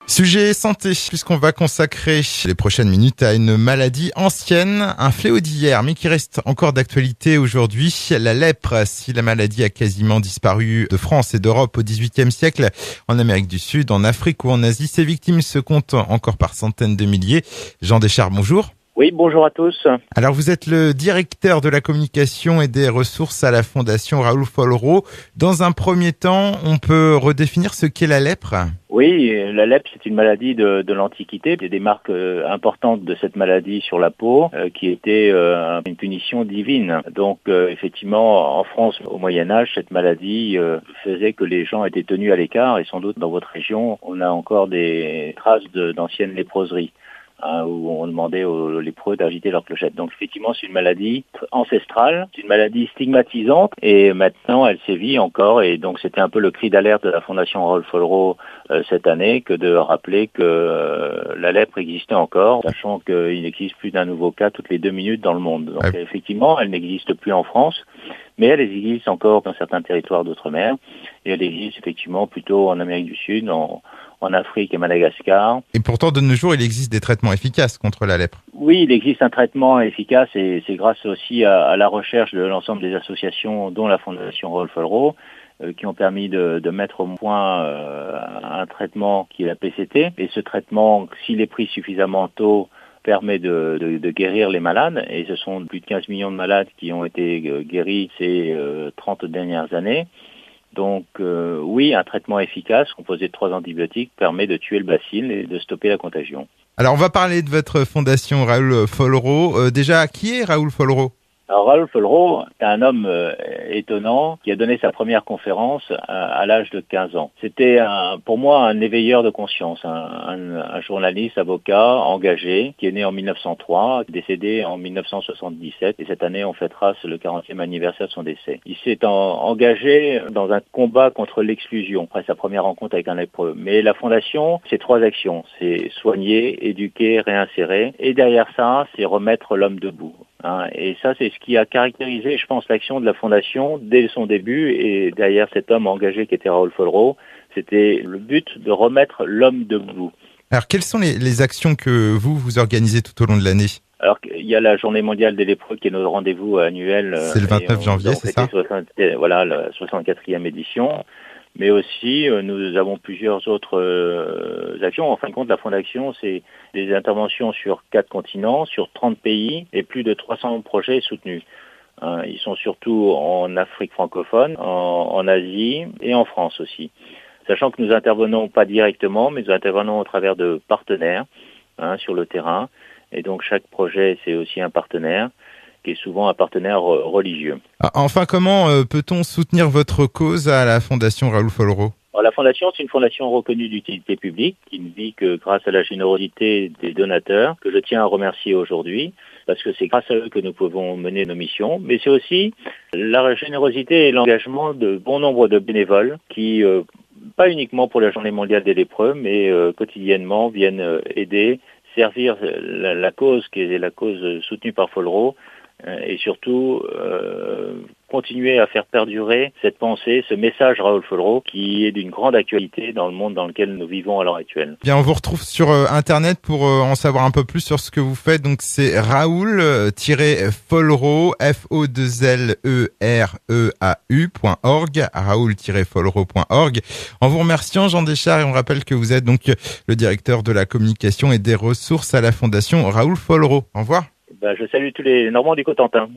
Sujet santé, puisqu'on va consacrer les prochaines minutes à une maladie ancienne, un fléau d'hier, mais qui reste encore d'actualité aujourd'hui, la lèpre. Si la maladie a quasiment disparu de France et d'Europe au XVIIIe siècle, en Amérique du Sud, en Afrique ou en Asie, ses victimes se comptent encore par centaines de milliers. Jean Deschartres, bonjour. Oui, bonjour à tous. Alors, vous êtes le directeur de la communication et des ressources à la Fondation Raoul Follereau. Dans un premier temps, on peut redéfinir ce qu'est la lèpre ? Oui, la lèpre, c'est une maladie de l'Antiquité. Il y a des marques importantes de cette maladie sur la peau qui était une punition divine. Donc, effectivement, en France, au Moyen-Âge, cette maladie faisait que les gens étaient tenus à l'écart. Et sans doute, dans votre région, on a encore des traces d'anciennes léproseries. Où on demandait aux lépreux d'agiter leur clochette. Donc effectivement, c'est une maladie ancestrale, c'est une maladie stigmatisante et maintenant elle sévit encore et donc c'était un peu le cri d'alerte de la Fondation Raoul Follereau cette année que de rappeler que la lèpre existait encore, sachant qu'il existe plus d'un nouveau cas toutes les 2 minutes dans le monde. Donc effectivement, elle n'existe plus en France, mais elle existe encore dans certains territoires d'outre-mer et elle existe effectivement plutôt en Amérique du Sud, en Afrique et Madagascar. Et pourtant, de nos jours, il existe des traitements efficaces contre la lèpre. Oui, il existe un traitement efficace et c'est grâce aussi à la recherche de l'ensemble des associations, dont la Fondation Raoul Follereau, qui ont permis de mettre au point un traitement qui est la PCT. Et ce traitement, s'il est pris suffisamment tôt, permet de guérir les malades. Et ce sont plus de 15 millions de malades qui ont été guéris ces 30 dernières années. Donc oui, un traitement efficace composé de 3 antibiotiques permet de tuer le bacille et de stopper la contagion. Alors on va parler de votre fondation Raoul Follereau. Déjà, qui est Raoul Follereau ? Alors Raoul Follereau est un homme étonnant qui a donné sa première conférence à l'âge de 15 ans. C'était pour moi un éveilleur de conscience, un journaliste, avocat, engagé, qui est né en 1903, décédé en 1977 et cette année on fêtera le 40e anniversaire de son décès. Il s'est engagé dans un combat contre l'exclusion après sa première rencontre avec un lépreux. Mais la fondation, c'est 3 actions, c'est soigner, éduquer, réinsérer et derrière ça, c'est remettre l'homme debout. Et ça, c'est ce qui a caractérisé, je pense, l'action de la Fondation dès son début. Et derrière cet homme engagé qui était Raoul Follereau, c'était le but de remettre l'homme debout. Alors, quelles sont les actions que vous organisez tout au long de l'année ? Alors, il y a la Journée mondiale des lépreux qui est notre rendez-vous annuel. C'est le 29 janvier, c'est ça ? Voilà, la 64e édition. Mais aussi, nous avons plusieurs autres actions. En fin de compte, la Fondation, c'est des interventions sur 4 continents, sur 30 pays et plus de 300 projets soutenus. Ils sont surtout en Afrique francophone, en Asie et en France aussi. Sachant que nous intervenons pas directement, mais nous intervenons au travers de partenaires sur le terrain. Et donc, chaque projet, c'est aussi un partenaire, qui est souvent un partenaire religieux. Enfin, comment peut-on soutenir votre cause à la Fondation Raoul Follereau ? Alors, la Fondation, c'est une fondation reconnue d'utilité publique qui ne vit que grâce à la générosité des donateurs, que je tiens à remercier aujourd'hui, parce que c'est grâce à eux que nous pouvons mener nos missions, mais c'est aussi la générosité et l'engagement de bon nombre de bénévoles qui, pas uniquement pour la Journée mondiale des lépreux, mais quotidiennement viennent aider, servir la cause qui est la cause soutenue par Follereau, et surtout continuer à faire perdurer cette pensée, ce message Raoul Follereau qui est d'une grande actualité dans le monde dans lequel nous vivons à l'heure actuelle. Bien, on vous retrouve sur Internet pour en savoir un peu plus sur ce que vous faites. Donc c'est Raoul-Follereau, FOLLEREAU.org, Raoul-Follereau.org. En vous remerciant, Jean Deschartres, et on rappelle que vous êtes donc le directeur de la communication et des ressources à la Fondation Raoul Follereau. Au revoir. Je salue tous les Normands du Cotentin.